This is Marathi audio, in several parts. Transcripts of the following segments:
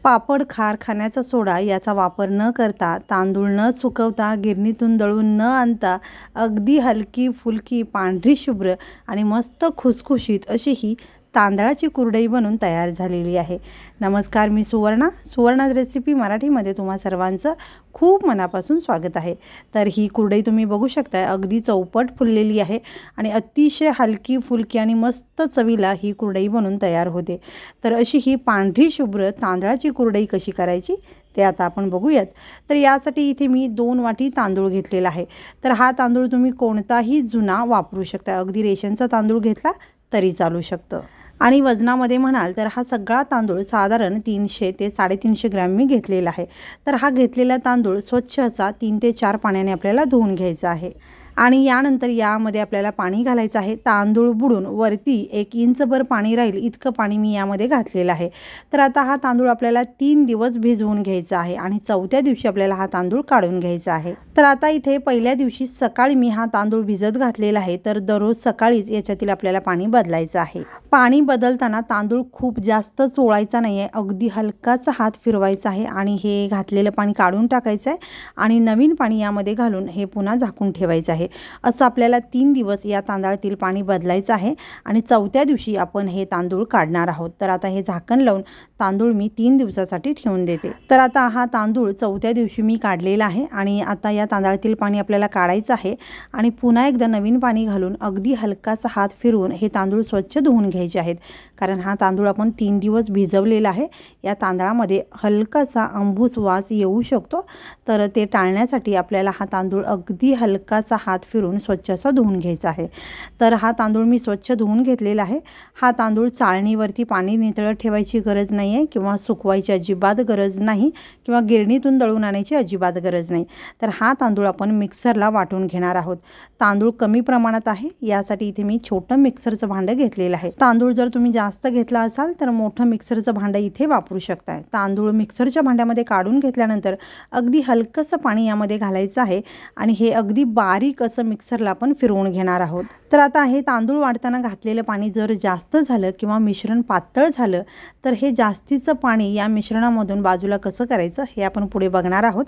पापड, खार, खाण्याचा सोडा याचा वापर न करता, तांदूळ न सुकवता, गिरणीतून दळून न आणता अगदी हलकी फुलकी पांढरी शुभ्र आणि मस्त खुसखुशीत अशी ही तांदळाची कुरडई बनून तयार झालेली आहे। नमस्कार, मी सुवर्णाज रेसिपी मराठीमध्ये तुम्हा सर्वांचं खूप मनापासून स्वागत आहे। तर ही कुरडई तुम्ही बघू शकता, अगदी चौपट फुललेली आहे आणि अतिशय हलकी फुलकी आणि मस्त चवीला ही कुरडई बनून तयार होते। तर अशी ही पांढरी शुभ्र तांदळाची कुरडई कशी करायची ते आता आपण बघूयात। तर यासाठी इथे मी 2 वाटी तांदूळ घेतलेला आहे। तर हा तांदूळ तुम्ही कोणताही जुना वापरू शकता, अगदी रेशनचा तांदूळ घेतला तरी चालू शकतं। आणि वजनामध्ये म्हणाल तर हा सगळा तांदूळ साधारण 300 ते 350 ग्रॅम मी घेतलेला आहे। तर हा घेतलेला तांदूळ स्वच्छ असा 3 ते 4 पाण्याने आपल्याला धुवून घ्यायचा आहे आणि यानंतर यामध्ये आपल्याला पाणी घालायचं आहे। तांदूळ बुडून वरती 1 इंचभर पाणी राहील इतकं पाणी मी यामध्ये घातलेलं आहे। तर आता हा तांदूळ आपल्याला 3 दिवस भिजवून घ्यायचा आहे आणि चौथ्या दिवशी आपल्याला हा तांदूळ काढून घ्यायचा आहे। तर आता इथे पहिल्या दिवशी सकाळी मी हा तांदूळ भिजत घातलेला आहे। तर दररोज सकाळीच याच्यातील आपल्याला पाणी बदलायचं आहे। पाणी बदलताना तांदूळ खूप जास्त चोळायचा नाही आहे, अगदी हलकाचा हात फिरवायचा आहे आणि हे घातलेलं पाणी काढून टाकायचं आहे आणि नवीन पाणी यामध्ये घालून हे पुन्हा झाकून ठेवायचं आहे। असं आपल्याला 3 दिवस या तांदळातील पाणी बदलायचं आहे आणि चौथ्या दिवशी आपण हे तांदूळ काढणार आहोत। तर आता हे झाकण लावून तांदूळ मी 3 दिवसासाठी ठेवून देते। तर आता हा तांदूळ चौथ्या दिवशी मी काढलेला आहे आणि आता या तांदळातील पाणी आपल्याला काढायचं आहे आणि पुन्हा एकदा नवीन पाणी घालून अगदी हलकासा हात फिरवून हे तांदूळ स्वच्छ धुवून घ्यायचे आहेत। कारण हा तांदूळ आपण 3 दिवस भिजवलेला आहे, या तांदळामध्ये हलकासा अंबूस वास येऊ शकतो। तर ते टाळण्यासाठी आपल्याला हा तांदूळ अगदी हलकासा हात फिरून स्वच्छ असा धुवून घ्यायचा आहे। तर हा तांदूळ मी स्वच्छ धुवून घेतलेला आहे। हा तांदूळ चाळणीवरती पाणी नितळत ठेवायची गरज नाही आहे किंवा सुकवायची अजिबात गरज नाही किंवा गिरणीतून दळून आणायची अजिबात गरज नाही। तर हा तांदूळ आपण मिक्सरला वाटून घेणार आहोत। तांदूळ कमी प्रमाणात आहे, यासाठी इथे मी छोटं मिक्सरचं भांडं घेतलेलं आहे। तांदूळ जर तुम्ही जास्त घेतला असाल तर मोठं मिक्सरचं भांडं इथे वापरू शकता। तांदूळ मिक्सरच्या भांड्यामध्ये काढून घेतल्यानंतर अगदी हलकंसं पाणी यामध्ये घालायचं आहे आणि हे अगदी बारीक असं मिक्सरला आपण फिरवून घेणार आहोत। तर आता हे तांदूळ वाटताना घातलेलं पाणी जर जास्त झालं किंवा मिश्रण पातळ झालं तर हे जास्तीचं पाणी या मिश्रणामधून बाजूला कसं करायचं हे आपण पुढे बघणार आहोत।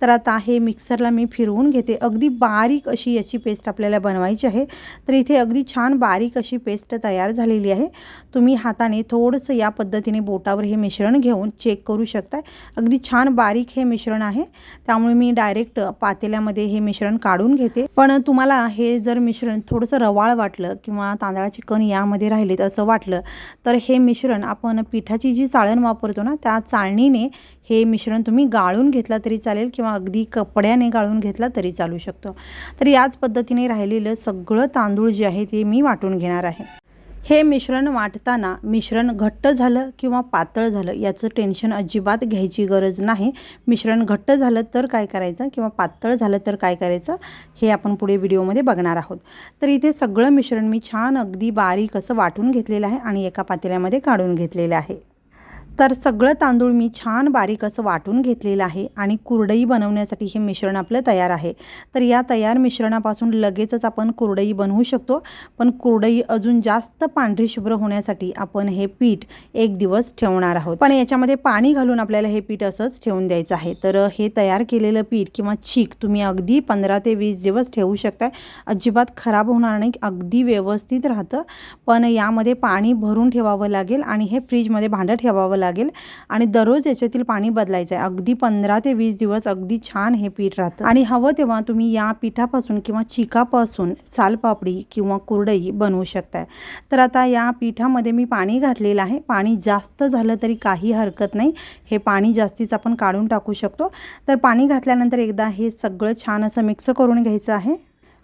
तर आता हे मिक्सरला मी फिरवून घेते, अगदी बारीक अशी याची पेस्ट आपल्याला बनवायची आहे। तर इथे अगदी छान बारीक अशी पेस्ट तयार झालेली आहे। तुम्ही हाताने थोडंसं या पद्धतीने बोटावर हे मिश्रण घेऊन चेक करू शकता, अगदी छान बारीक हे मिश्रण आहे। त्यामुळे मी डायरेक्ट पातेल्यामध्ये हे मिश्रण काढून घेते। पण तुम्हाला हे जर मिश्रण थोडंसं रवाळ वाटलं किंवा तांदळाचे कण यामध्ये राहिलेत असं वाटलं तर हे मिश्रण आपण पिठाची जी चाळण वापरतो ना, त्या चाळणीने हे मिश्रण तुम्ही गाळून घेतला तरी चालेल किंवा अगदी कपड्याने गाळून घेतला तरी चालू शकतो। तर याच पद्धतीने राहिलेलं सगळं तांदूळ जे आहे ते मी वाटून घेणार आहे। हे मिश्रण वाटताना मिश्रण घट्ट झालं किंवा पातळ झालं याचं टेन्शन अजिबात घ्यायची गरज नाही। मिश्रण घट्ट झालं तर काय करायचं किंवा पातळ झालं तर काय करायचं हे आपण पुढे व्हिडिओमध्ये बघणार आहोत। तर इथे सगळं मिश्रण मी छान अगदी बारीक असं वाटून घेतलेलं आहे आणि एका पातेल्यामध्ये काढून घेतलेलं आहे। तर सगळं तांदूळ मी छान बारीक असं वाटून घेतलेलं आहे आणि कुरडई बनवण्यासाठी हे मिश्रण आपलं तयार आहे। तर या तयार मिश्रणापासून लगेचच आपण कुरडई बनवू शकतो, पण कुरडई अजून जास्त पांढरी शुभ्र होण्यासाठी आपण हे पीठ 1 दिवस ठेवणार आहोत। पण याच्यामध्ये पाणी घालून आपल्याला हे पीठ असंच ठेवून द्यायचं आहे। तर हे तयार केलेलं पीठ किंवा चीक तुम्ही अगदी 15 ते 20 दिवस ठेवू शकता, अजिबात खराब होणार नाही, अगदी व्यवस्थित राहतं। पण यामध्ये पाणी भरून ठेवावं लागेल आणि हे फ्रीजमध्ये भांडं ठेवावं लागेल आणि दररोज याच्यातील पाणी बदलायचं आहे। अगदी 15 ते 20 दिवस अगदी छान हे पीठ राहतं आणि हवं तेव्हा तुम्ही या पिठापासून किंवा चिकापासून सालपापडी किंवा कुरडई बनवू शकता। तर आता या पिठामध्ये मी पाणी घातलेलं आहे। पाणी जास्त झालं तरी काही हरकत नाही, हे पाणी जास्तीच आपण काढून टाकू शकतो। तर पाणी घातल्यानंतर एकदा हे सगळं छान असं मिक्स करून घ्यायचं आहे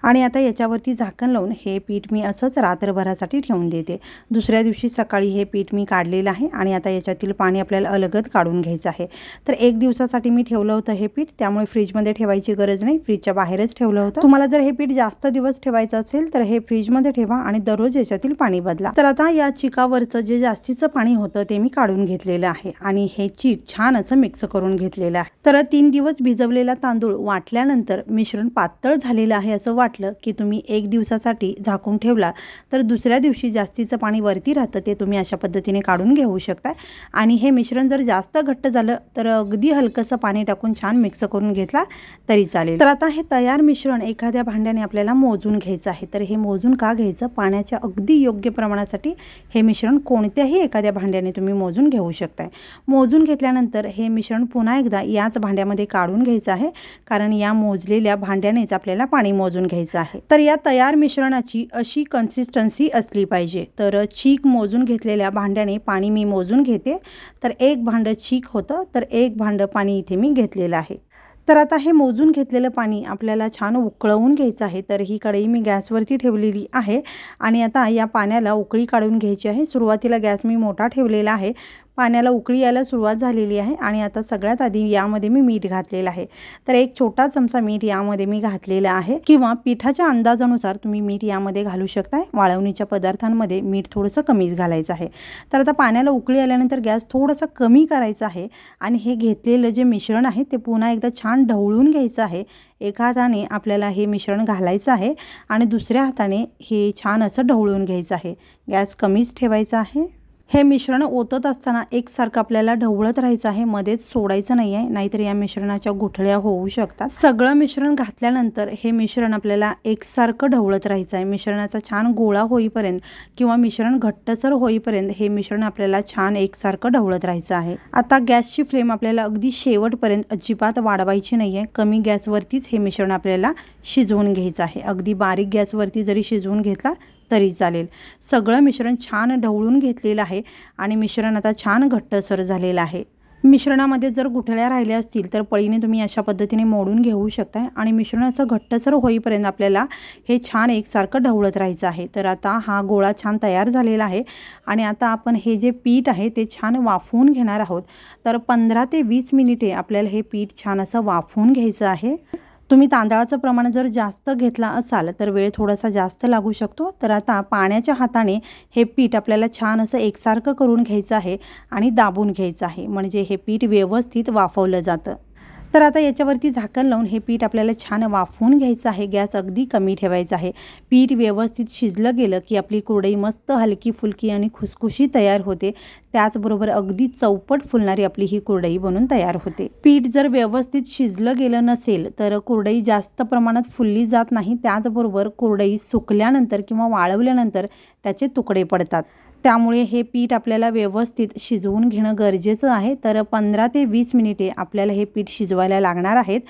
आणि आता याच्यावरती झाकण लावून हे पीठ मी असंच रात्रभरासाठी ठेवून देते। दुसऱ्या दिवशी सकाळी हे पीठ मी काढलेलं आहे आणि आता याच्यातील पाणी आपल्याला अलगद काढून घ्यायचं आहे। तर 1 दिवसासाठी मी ठेवलं होतं हे पीठ, त्यामुळे फ्रीजमध्ये ठेवायची गरज नाही, फ्रीजच्या बाहेरच ठेवलं होतं। तुम्हाला जर हे पीठ जास्त दिवस ठेवायचं असेल तर हे फ्रीजमध्ये ठेवा आणि दररोज याच्यातील पाणी बदला। तर आता या चिकावरचं जे जास्तीचं पाणी होतं ते मी काढून घेतलेलं आहे आणि हे चीक छान असं मिक्स करून घेतलेलं आहे। तर 3 दिवस भिजवलेला तांदूळ वाटल्यानंतर मिश्रण पातळ झालेलं आहे असं वाटलं की तुम्ही 1 दिवसासाठी झाकून ठेवला तर दुसऱ्या दिवशी जास्तीचं पाणी वरती राहतं ते तुम्ही अशा पद्धतीने काढून घेऊ शकता। आणि हे मिश्रण जर जास्त घट्ट झालं तर अगदी हलकंसं पाणी टाकून छान मिक्स करून घेतला तरी चालेल। तर आता हे तयार मिश्रण एखाद्या भांड्याने आपल्याला मोजून घ्यायचं आहे। तर हे मोजून का घ्यायचं, पाण्याच्या अगदी योग्य प्रमाणासाठी हे मिश्रण कोणत्याही एखाद्या भांड्याने तुम्ही मोजून घेऊ शकता। मोजून घेतल्यानंतर हे मिश्रण पुन्हा एकदा याच भांड्यामध्ये काढून घ्यायचं आहे, कारण या मोजलेल्या भांड्यानेच आपल्याला पाणी मोजून घ्यायचं आहे। तर या तयार मिश्रणाची अशी कन्सिस्टन्सी असली पाहिजे। तर चीक मोजून घेतलेल्या भांड्याने पाणी मी मोजून घेते। तर 1 भांडं चीक होतं तर 1 भांडं पाणी इथे मी घेतलेलं आहे। तर आता हे मोजून घेतलेलं पाणी आपल्याला छान उकळवून घ्यायचं आहे। तर ही कढई मी गॅसवरती ठेवलेली आहे आणि आता या पाण्याला उकळी काढून घ्यायची आहे। सुरुवातीला गॅस मी मोठा ठेवलेला आहे। पाण्याला उकळी यायला सुरुवात झालेली आहे आणि आता सगळ्यात आधी यामध्ये मी मीठ घातलेलं आहे। तर 1 छोटा चमचा मीठ यामध्ये मी घातलेलं आहे, किंवा पिठाच्या अंदाजानुसार तुम्ही मीठ यामध्ये घालू शकता। वाळवणीच्या पदार्थांमध्ये मीठ थोडंसं कमीच घालायचं आहे। तर आता पाण्याला उकळी आल्यानंतर गॅस थोडासा कमी करायचा आहे आणि हे घेतलेलं जे मिश्रण आहे ते पुन्हा एकदा छान ढवळून घ्यायचं आहे। एका हाताने आपल्याला हे मिश्रण घालायचं आहे आणि दुसऱ्या हाताने हे छान असं ढवळून घ्यायचं आहे। गॅस कमीच ठेवायचा आहे। हे मिश्रण ओतत असताना एकसारखं आपल्याला ढवळत राहायचं आहे, मध्येच सोडायचं नाही आहे, नाहीतर या मिश्रणाच्या गुठळ्या होऊ शकतात। सगळं मिश्रण घातल्यानंतर हे मिश्रण आपल्याला एकसारखं ढवळत राहायचं आहे। मिश्रणाचा छान गोळा होईपर्यंत किंवा मिश्रण घट्टसर होईपर्यंत हे मिश्रण आपल्याला छान एकसारखं ढवळत राहायचं आहे। आता गॅसची फ्लेम आपल्याला अगदी शेवटपर्यंत अजिबात वाढवायची नाही आहे। कमी गॅसवरतीच हे मिश्रण आपल्याला शिजवून घ्यायचं आहे। अगदी बारीक गॅसवरती जरी शिजवून घेतला तरी चालेल। सगळं मिश्रण छान ढवळून घेतलेलं आहे आणि मिश्रण आता छान घट्टसर झालेलं आहे। मिश्रणामध्ये जर गुठळ्या राहिल्या असतील तर पळीने तुम्ही अशा पद्धतीने मोडून घेऊ शकता आणि मिश्रण असं घट्टसर होईपर्यंत आपल्याला हे छान एकसारखं ढवळत राहायचं आहे। तर आता हा गोळा छान तयार झालेला आहे आणि आता आपण हे जे पीठ आहे ते छान वाफवून घेणार आहोत। तर 15 ते 20 मिनिटे आपल्याला हे पीठ छान असं वाफवून घ्यायचं आहे। तुम्ही तांदळाचं प्रमाण जर जास्त घेतला असाल तर वेळ थोडासा जास्त लागू शकतो। तर आता पाण्याच्या हाताने हे पीठ आपल्याला छान असं एकसारखं करून घ्यायचं आहे आणि दाबून घ्यायचं आहे, म्हणजे हे पीठ व्यवस्थित वाफवलं जातं। तर आता याच्यावरती झाकण लावून हे पीठ आपल्याला छान वाफवून घ्यायचं आहे। गॅस अगदी कमी ठेवायचा आहे। पीठ व्यवस्थित शिजलं गेलं की आपली कुरडई मस्त हलकी फुलकी आणि खुसखुशी तयार होते। त्याचबरोबर अगदी चौपट फुलणारी आपली ही कुरडई बनून तयार होते। पीठ जर व्यवस्थित शिजलं गेलं नसेल तर कुरडई जास्त प्रमाणात फुलली जात नाही। त्याचबरोबर कुरडई सुकल्यानंतर किंवा वाळवल्यानंतर त्याचे तुकडे पडतात। त्यामुळे हे पीठ आपल्याला व्यवस्थित शिजवून घेणं गरजेचं आहे। तर 15 ते 20 मिनिटे आपल्याला हे पीठ शिजवायला लागणार आहेत।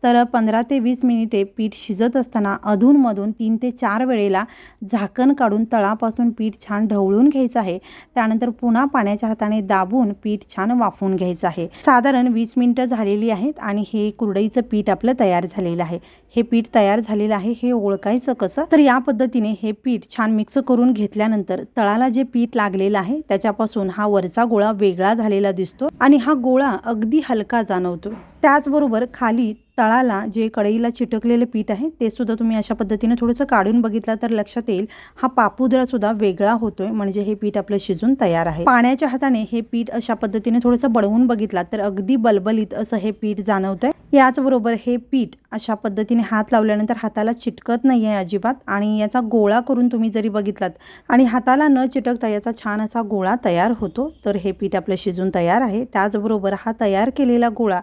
तर 15 ते 20 मिनिटे पीठ शिजत असताना अधूनमधून 3 ते 4 वेळेला झाकण काढून तळापासून पीठ छान ढवळून घ्यायचं आहे। त्यानंतर पुन्हा पाण्याच्या हाताने दाबून पीठ छान वाफवून घ्यायचं आहे। साधारण 20 मिनिटं झालेली आहेत आणि हे कुरडईचं पीठ आपलं तयार झालेलं आहे। हे पीठ तयार झालेलं आहे हे ओळखायचं कसं, तर या पद्धतीने हे पीठ छान मिक्स करून घेतल्यानंतर तळाला जे पीठ लागलेलं आहे त्याच्यापासून हा वरचा गोळा वेगळा झालेला दिसतो आणि हा गोळा अगदी हलका जाणवतो। त्याचबरोबर खाली तळाला जे कढईला चिटकलेलं पीठ आहे ते सुद्धा तुम्ही अशा पद्धतीने थोडंसं काढून बघितलं तर लक्षात येईल। हा पापुद्रा सुद्धा वेगळा होतोय, म्हणजे हे पीठ आपलं शिजून तयार आहे। पाण्याच्या हाताने हे पीठ अशा पद्धतीने थोडंसं बडवून बघितलं तर अगदी बलबलीत असं हे पीठ जाणवतंय। याचबरोबर हे पीठ अशा पद्धतीने हात लावल्यानंतर हाताला चिटकत नाही आहे अजिबात, आणि याचा गोळा करून तुम्ही जरी बघितलात आणि हाताला न चिटकता याचा छान असा गोळा तयार होतो। तर हे पीठ आपलं शिजून तयार आहे। त्याचबरोबर हा तयार केलेला गोळा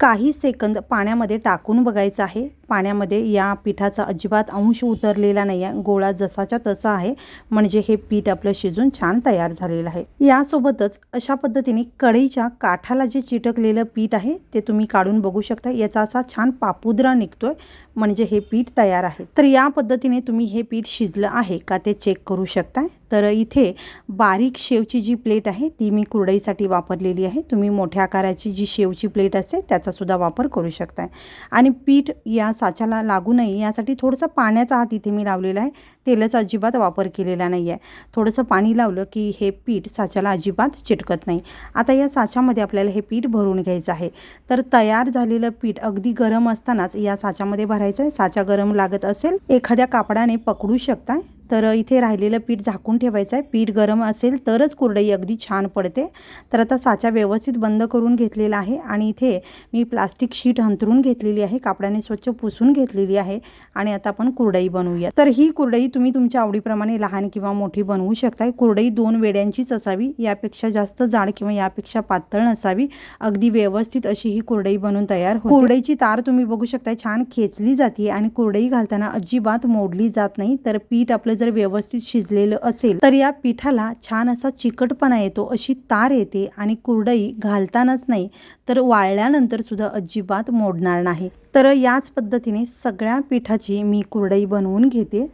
काही सेकंद पाण्यामध्ये टाकून बघायचा आहे। पाण्यामध्ये या पिठाचा अजिबात अंश उतरलेला नाही आहे, गोळा जसाच्या तसा आहे, म्हणजे हे पीठ आपलं शिजून छान तयार झालेलं आहे। यासोबतच अशा पद्धतीने कढईच्या काठाला जे चिटकलेलं पीठ आहे ते तुम्ही काढून बघू शकता। याचा असा छान पापुद्रा निघतोय, म्हणजे हे पीठ तयार आहे। तर या पद्धतीने तुम्ही हे पीठ शिजलं आहे का ते चेक करू शकता। तर इथे बारीक शेवची जी प्लेट आहे ती मी कुरडईसाठी वापरलेली आहे। तुम्ही मोठ्या आकाराची जी शेवची प्लेट असते त्याचा सुद्धा वापर करू शकता। आणि पीठ या साच्याला लागू नये यासाठी थोडंसं पाण्याचा हात इथे मी लावलेला आहे, तेलाचा अजिबात वापर केलेला नाही आहे। थोडंसं पाणी लावलं की हे पीठ साच्याला अजिबात चिटकत नाही। आता या साच्यामध्ये आपल्याला हे पीठ भरून घ्यायचं आहे। तर तयार झालेलं पीठ अगदी गरम असतानाच या साच्यामध्ये भरायचं आहे। साचा गरम लागत असेल एखाद्या कापडाने पकडू शकता। तर इथे राहिलेलं पीठ झाकून ठेवायचं आहे. पीठ गरम असेल तरच कुरडई अगदी छान पडते. तर आता साचा व्यवस्थित बंद करून घेतलेला आहे आणि इथे मी प्लास्टिक शीट अंथरून घेतलेली आहे, कापडाने स्वच्छ पुसून घेतलेली आहे आणि आता आपण कुरडई बनवूया. तर ही कुरडई तुम्ही तुमच्या आवडीप्रमाणे लहान किंवा मोठी बनवू शकता. कुरडई 2 वेड्यांचीच असावी, यापेक्षा जास्त जाड किंवा यापेक्षा पातळ नसावी. अगदी व्यवस्थित अशी ही कुरडई बनवून तयार होते. कुरडईची तार तुम्ही बघू शकता छान खेचली जाते आणि कुरडई घालताना अजिबात मोडली जात नाही. तर पीठ आपलं जर व्यवस्थित शिजलेलं असेल तर या पिठाला छान असा चिकटपणा येतो, अशी तार येते आणि कुरडई घालतानाच नाही तर वाळल्यानंतर सुद्धा अजिबात मोडणार नाही. तर याच पद्धतीने सगळ्या पिठाची मी कुरडई बनवून घेते.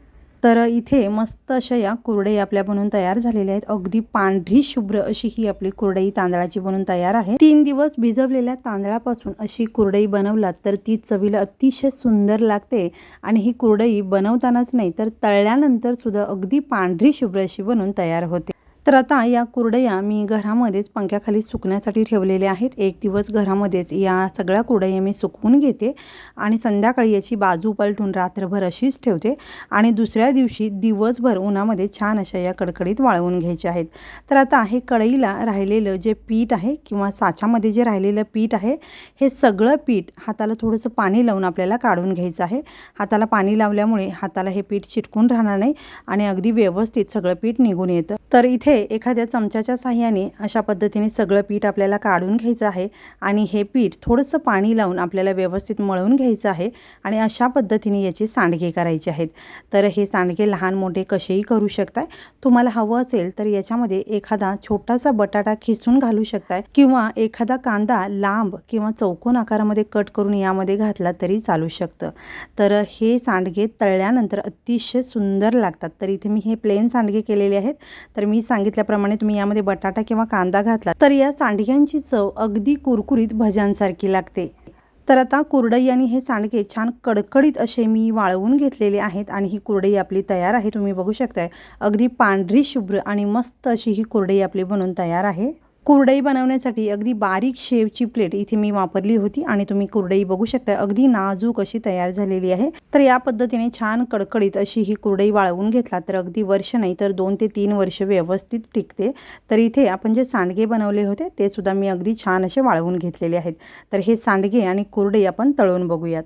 तर इथे मस्त अशा या कुरडई आपल्या बनवून तयार झालेल्या आहेत. अगदी पांढरी शुभ्र अशी ही आपली कुरडई तांदळाची बनवून तयार आहे. 3 दिवस भिजवलेल्या तांदळापासून अशी कुरडई बनवलात तर ती चवीला अतिशय सुंदर लागते आणि ही कुरडई बनवतानाच नाही तर तळल्यानंतर सुद्धा अगदी पांढरी शुभ्र अशी बनवून तयार होते. तर आता या कुरडया मी घरामध्येच पंख्याखाली सुकण्यासाठी ठेवलेल्या आहेत. 1 दिवस घरामध्येच या सगळ्या कुरडया मी सुकवून घेते आणि संध्याकाळी याची बाजू पलटून रात्रभर अशीच ठेवते आणि दुसऱ्या दिवशी दिवसभर उन्हामध्ये छान अशा या कडकडीत वाळवून घ्यायच्या आहेत. तर आता हे कढईला राहिलेलं जे पीठ आहे किंवा साच्यामध्ये जे राहिलेलं पीठ आहे, हे सगळं पीठ हाताला थोडंसं पाणी लावून आपल्याला काढून घ्यायचं आहे. हाताला पाणी लावल्यामुळे हाताला हे पीठ चिटकून राहणार नाही आणि अगदी व्यवस्थित सगळं पीठ निघून येतं. तर इथे एखाद्या चमच्याच्या साहाय्याने अशा पद्धतीने सगळं पीठ आपल्याला काढून घ्यायचं आहे आणि हे पीठ थोडंसं पाणी लावून आपल्याला व्यवस्थित मळून घ्यायचं आहे आणि अशा पद्धतीने याचे सांडगे करायचे आहेत. तर हे सांडगे लहान मोठे कसेही करू शकताय. तुम्हाला हवं असेल तर याच्यामध्ये एखादा छोटासा बटाटा खिसून घालू शकताय किंवा एखादा कांदा लांब किंवा चौकोन आकारामध्ये कट करून यामध्ये घातला तरी चालू शकतं. तर हे सांडगे तळल्यानंतर अतिशय सुंदर लागतात. तर इथे मी हे प्लेन सांडगे केलेले आहेत. तर मी सांगितल्याप्रमाणे तुम्ही यामध्ये बटाटा किंवा कांदा घातला तर या सांडग्यांची चव अगदी कुरकुरीत भज्यांसारखी लागते. तर आता कुरडई आणि हे सांडगे छान कडकडीत असे मी वाळवून घेतलेले आहेत आणि ही कुरडई आपली तयार आहे. तुम्ही बघू शकताय अगदी पांढरी शुभ्र आणि मस्त अशी ही कुरडई आपली बनवून तयार आहे. कुरडई बनवण्यासाठी अगदी बारीक शेवची प्लेट इथे मी वापरली होती आणि तुम्ही कुरडई बघू शकता अगदी नाजूक अशी तयार झालेली आहे. तर या पद्धतीने छान कडकडीत अशी ही कुरडई वाळवून घेतला तर अगदी वर्ष नाही तर 2 ते 3 वर्ष व्यवस्थित टिकते. तर इथे आपण जे सांडगे बनवले होते ते सुद्धा मी अगदी छान असे वाळवून घेतलेले आहेत. तर हे सांडगे आणि कुरडई आपण तळून बघूयात.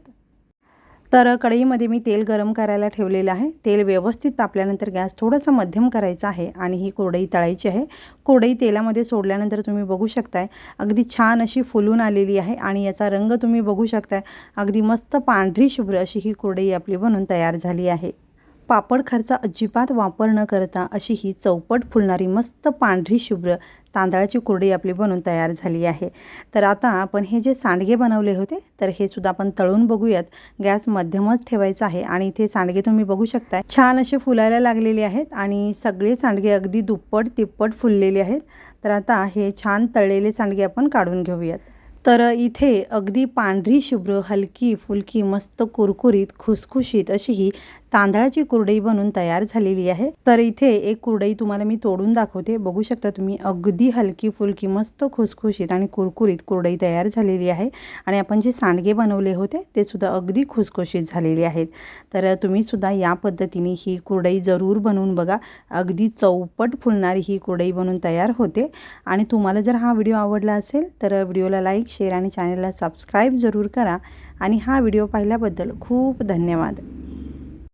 तर कढईमध्ये मी तेल गरम करायला ठेवलेलं आहे. तेल व्यवस्थित तापल्यानंतर गॅस थोडासा मध्यम करायचा आहे आणि ही कुरडई तळायची आहे. कुरडई तेलामध्ये सोडल्यानंतर तुम्ही बघू शकताय अगदी छान अशी फुलून आलेली आहे आणि याचा रंग तुम्ही बघू शकताय अगदी मस्त पांढरी शुभ्र अशी ही कुरडई आपली बनून तयार झाली आहे. पापड खारचा अजिबात वापर न करता अशी ही चौपट फुलणारी मस्त पांढरी शुभ्र तांदळाची कुरडई आपली बनवून तयार झाली आहे. तर आता आपण हे जे सांडगे बनवले होते तर हे सुद्धा आपण तळून बघूयात. गॅस मध्यमच ठेवायचा आहे आणि इथे सांडगे तुम्ही बघू शकता छान असे फुलायला लागलेले आहेत आणि सगळे सांडगे अगदी दुप्पट तिप्पट फुललेले आहेत. तर आता हे छान तळलेले सांडगे आपण काढून घेऊयात. तर इथे अगदी पांढरी शुभ्र हलकी फुलकी मस्त कुरकुरीत खुसखुशीत अशी ही तांदळाची कुरडई बनवून तयार झालेली आहे. तर इथे एक कुरडई तुम्हाला मी तोडून दाखवते. बघू शकता तुम्ही अगदी हलकी फुलकी मस्त खुसखुशीत आणि कुरकुरीत कुरडई तयार झालेली आहे आणि आपण जे सांडगे बनवले होते ते सुद्धा अगदी खुसखुशीत झालेले आहेत. तर तुम्ही सुद्धा या पद्धतीने ही कुरडई जरूर बनवून बघा. अगदी चौपट फुलणारी ही कुरडई बनवून तयार होते. आणि तुम्हाला जर हा व्हिडिओ आवडला असेल तर व्हिडिओला लाईक शेअर आणि चॅनलला सबस्क्राईब जरूर करा आणि हा व्हिडिओ पाहिल्याबद्दल खूप धन्यवाद.